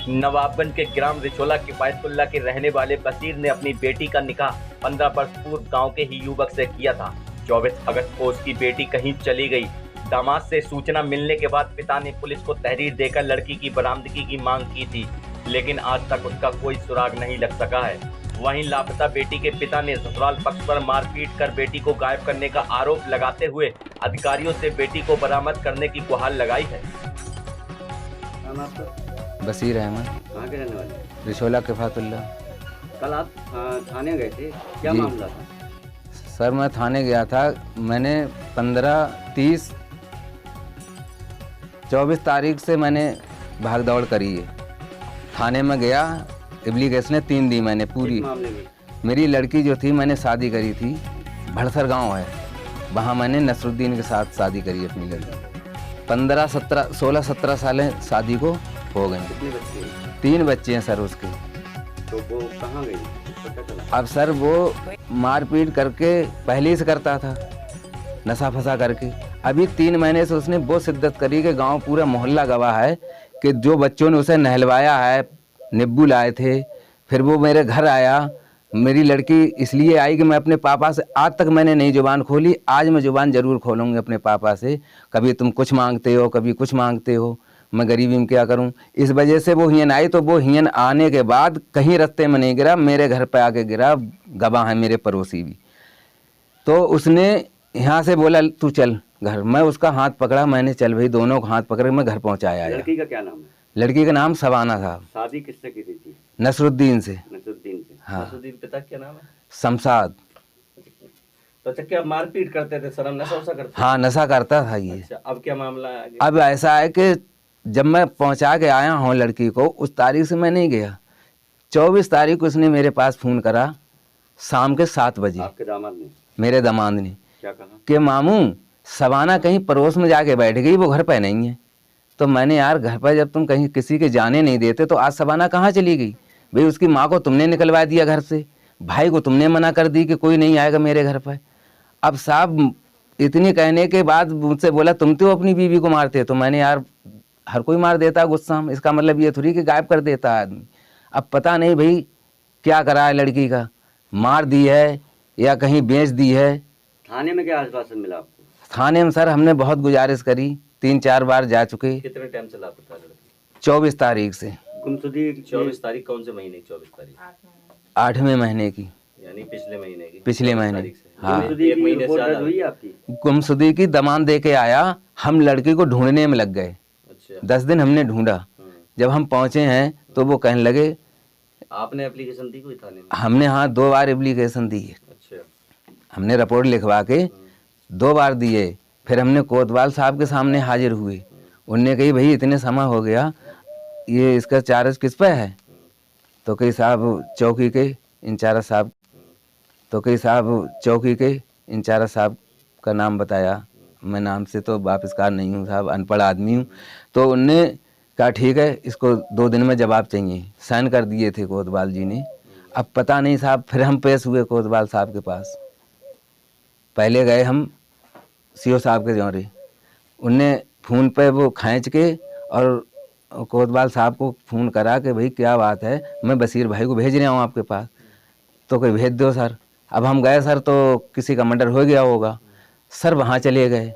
नवाबगंज के ग्राम रिचोला किफायतुल्लाह के रहने वाले बशीर ने अपनी बेटी का निकाह 15 वर्ष पूर्व गांव के ही युवक से किया था। 24 अगस्त को उसकी बेटी कहीं चली गई। दामाद से सूचना मिलने के बाद पिता ने पुलिस को तहरीर देकर लड़की की बरामदगी की मांग की थी, लेकिन आज तक उसका कोई सुराग नहीं लग सका है। वहीं लापता बेटी के पिता ने ससुराल पक्ष पर मारपीट कर बेटी को गायब करने का आरोप लगाते हुए अधिकारियों से बेटी को बरामद करने की गुहार लगाई है। बशीर अहमद। कहाँ के रहने वाले? रिचोला किफायतुल्लाह। कल आप थाने गए थे, क्या मामला था? सर मैं थाने गया था। मैंने 15, 30, 24 तारीख से मैंने भाग दौड़ करी है। थाने में गया, एप्लीकेशन 3 दी मैंने पूरी। मामले में मेरी लड़की जो थी, मैंने शादी करी थी, भड़सर गांव है, वहाँ मैंने नसरुद्दीन के साथ शादी करी अपनी लड़की। 15, 17, 16, 17 साल शादी को हो गए। कितने बच्चे हैं? 3 बच्चे हैं सर उसके। तो वो कहाँ गई, पता चला? अब सर वो मारपीट करके पहले से करता था, नशा फसा करके। अभी 3 महीने से उसने वो शिद्दत करी कि गांव पूरा मोहल्ला गवाह है कि जो बच्चों ने उसे नहलवाया है, निब्बू लाए थे, फिर वो मेरे घर आया। मेरी लड़की इसलिए आई कि मैं अपने पापा से, आज तक मैंने नहीं जुबान खोली, आज मैं जुबान ज़रूर खोलूँगी अपने पापा से। कभी तुम कुछ मांगते हो, कभी कुछ मांगते हो, मैं गरीबी में क्या करूं। इस वजह से वो हियन आई। तो वो हियन आने के बाद कहीं रास्ते में नहीं गिरा, मेरे घर पे आके गिरा। गवाह है मेरे पड़ोसी भी। तो उसने यहाँ से बोला तू चल घर। मैं उसका हाथ पकड़ा, मैंने चल भाई, दोनों को हाथ पकड़ के मैं घर पहुँचाया। लड़की का क्या नाम है? लड़की का नाम सबाना था। शादी किससे की थी? नसरुद्दीन से। नसरुद्दीन से। हाँ। नसरुद्दीन पिता क्या नाम है? शमशाद। तो अच्छा, क्या मारपीट करते थे सर? हम नशा वशा करते? हाँ, नशा करता था ये। अच्छा, अब क्या मामला है आगे? अब ऐसा है कि जब मैं पहुंचा के आया हूँ लड़की को, उस तारीख से मैं नहीं गया। 24 तारीख को उसने मेरे पास फ़ोन करा शाम के 7 बजे। आपके दामाद ने? मेरे दामाद ने क्या कहा? कि मामू सबाना कहीं पड़ोस में जाके बैठ गई, वो घर पे नहीं है। तो मैंने यार घर पर जब तुम कहीं किसी के जाने नहीं देते तो आज सबाना कहाँ चली गई? भाई उसकी माँ को तुमने निकलवा दिया घर से, भाई को तुमने मना कर दी कि कोई नहीं आएगा मेरे घर पर। अब साहब इतनी कहने के बाद मुझसे बोला तुम तो अपनी बीवी को मारते। तो मैंने यार हर कोई मार देता है गुस्सा में, इसका मतलब ये थोड़ी कि गायब कर देता है आदमी। अब पता नहीं भाई क्या करा है लड़की का, मार दी है या कहीं बेच दी है। थाने में क्या आश्वासन मिला आपको? थाने में सर हमने बहुत गुजारिश करी, 3-4 बार जा चुके। कितने टाइम से लापता है लड़की? 24 तारीख से। गुमशुदगी 24 तारीख कौन से महीने की? 24 तारीख 8वें महीने की, यानी पिछले महीने की? पिछले महीने। तारीख से। हाँ। गुमशुदगी एक की महीने से रिपोर्ट ज्यादा दर्ज हुई आपकी? गुमशुदगी की दमान दे के आया, हम लड़की को ढूंढने में लग गए। अच्छा। 10 दिन हमने ढूंढा। जब हम पहुंचे हैं तो वो कहने लगे। आपने एप्लीकेशन दी कोई थाने में? हमने हाँ 2 बार एप्लीकेशन दी है। अच्छा। हमने रिपोर्ट लिखवा के 2 बार दिए। फिर हमने कोतवाल साहब के सामने हाजिर हुए। उनने कही भाई इतने समय हो गया, ये इसका चार्ज किस पे है? तो कही साहब चौकी के इंचार्ज साहब। तो कही साहब चौकी के इंचार्ज साहब का नाम बताया। मैं नाम से तो वापसकार नहीं हूँ साहब, अनपढ़ आदमी हूँ। तो उनने कहा ठीक है, इसको 2 दिन में जवाब चाहिए। साइन कर दिए थे कोतवाल जी ने। अब पता नहीं साहब, फिर हम पेश हुए कोतवाल साहब के पास। पहले गए हम सीओ साहब के जौरे, उनने फ़ोन पे वो खींच के और कोतवाल साहब को फ़ोन करा कि भाई क्या बात है, मैं बशीर भाई को भेज रहा हूँ आपके पास। तो कोई भेज दो सर। अब हम गए सर तो किसी का मर्डर हो गया होगा सर, वहाँ चले गए।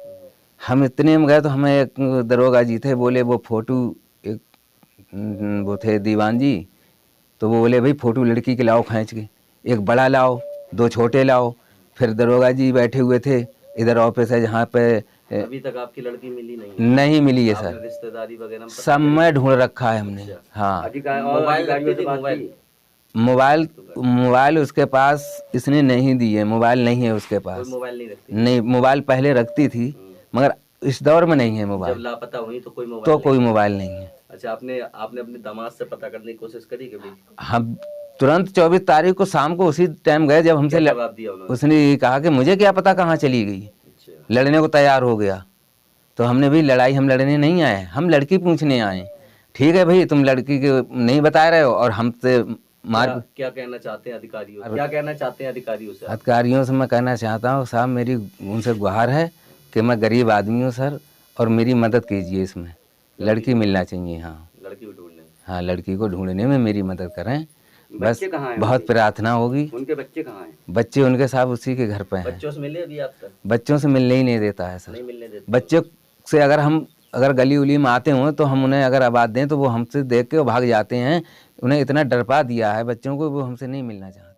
हम इतने में गए तो हमें एक दरोगा जी थे, बोले वो फ़ोटो, एक वो थे दीवान जी, तो वो बोले भाई फ़ोटो लड़की के लाओ खींच के, एक बड़ा लाओ 2 छोटे लाओ। फिर दरोगा जी बैठे हुए थे, इधर ऑफिस है जहाँ पे। अभी तक आपकी लड़की मिली नहीं? नहीं मिली है आपने सर, रिश्तेदारी वगैरह में सब में ढूंढ रखा है हमने। हाँ। मोबाइल लगती थी? मोबाइल उसके पास इसने नहीं दी है, मोबाइल नहीं है उसके पास। कोई मोबाइल नहीं रखती? नहीं, मोबाइल पहले रखती थी मगर इस दौर में नहीं है जब मोबाइल। लापता हुई तो कोई मोबाइल तो नहीं? कोई मोबाइल नहीं है। अच्छा, आपने अपने दामाद से पता करने की कोशिश करी कभी? हम तुरंत 24 तारीख को शाम को उसी टाइम गए जब हमसे क्या जवाब दिया उन्होंने? उसने ये कहा कि मुझे क्या पता कहाँ चली गई। अच्छा। लड़ने को तैयार हो गया। तो हमने भी लड़ाई हम लड़ने नहीं आए, हम लड़की पूछने आए। ठीक है भाई, तुम लड़की के नहीं बता रहे हो और हमसे मार क्या कहना चाहते हैं अधिकारियों, क्या कहना चाहते हैं अधिकारियों से? अधिकारियों से मैं कहना चाहता हूँ साहब, मेरी उनसे गुहार है कि मैं गरीब आदमी हूँ सर, और मेरी मदद कीजिए, इसमें लड़की मिलना चाहिए। हाँ लड़की को ढूंढने में। हाँ, लड़की को ढूंढने में मेरी मदद करें, बस बच्चे कहाँ हैं बहुत उनके? प्रार्थना होगी। उनके बच्चे कहाँ हैं? बच्चे उनके साहब उसी के घर पे हैं। बच्चों से मिले अभी आप तक? बच्चों से मिलने ही नहीं देता है सर। नहीं मिलने देते? बच्चे से अगर गली उली में आते हों तो हम उन्हें अगर आवाज़ दें तो वो हमसे देख के वो भाग जाते हैं। उन्हें इतना डरपा दिया है बच्चों को, वो हमसे नहीं मिलना चाहते।